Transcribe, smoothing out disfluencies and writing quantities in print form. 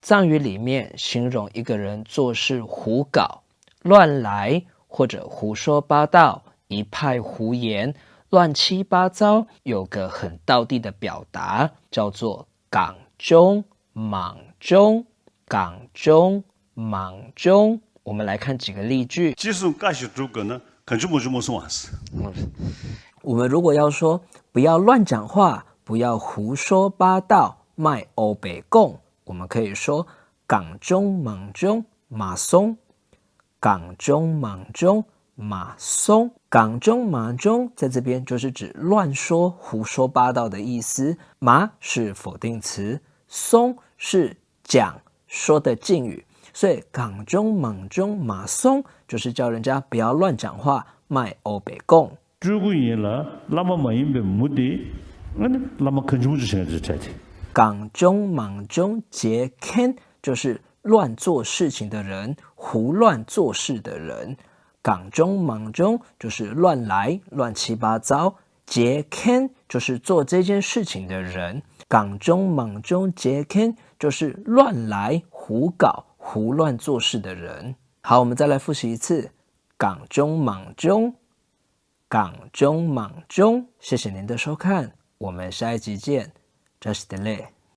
藏语里面形容一个人做事胡搞、乱来或者胡说八道、一派胡言、乱七八糟，有个很道地的表达，叫做港中莽中。港中莽中。我们来看几个例句。这种这些诸葛呢，看这么说完事。我们如果要说不要乱讲话，不要胡说八道，卖欧北共，我们可以说港中莽中马松。港中莽中马松。港中马中在这边就是指乱说、胡说八道的意思。马是否定词，松是讲说的敬语，所以港中莽中马松就是叫人家不要乱讲话，卖欧北共。港中莽中结坑就是乱做事情的人，胡乱做事的人。港中莽中就是乱来、乱七八糟。结坑就是做这件事情的人。港中莽中结坑就是乱来、胡搞、胡乱做事的人。好，我们再来复习一次。港中莽中，港中莽中。谢谢您的收看，我们下一集见。这是的嘞。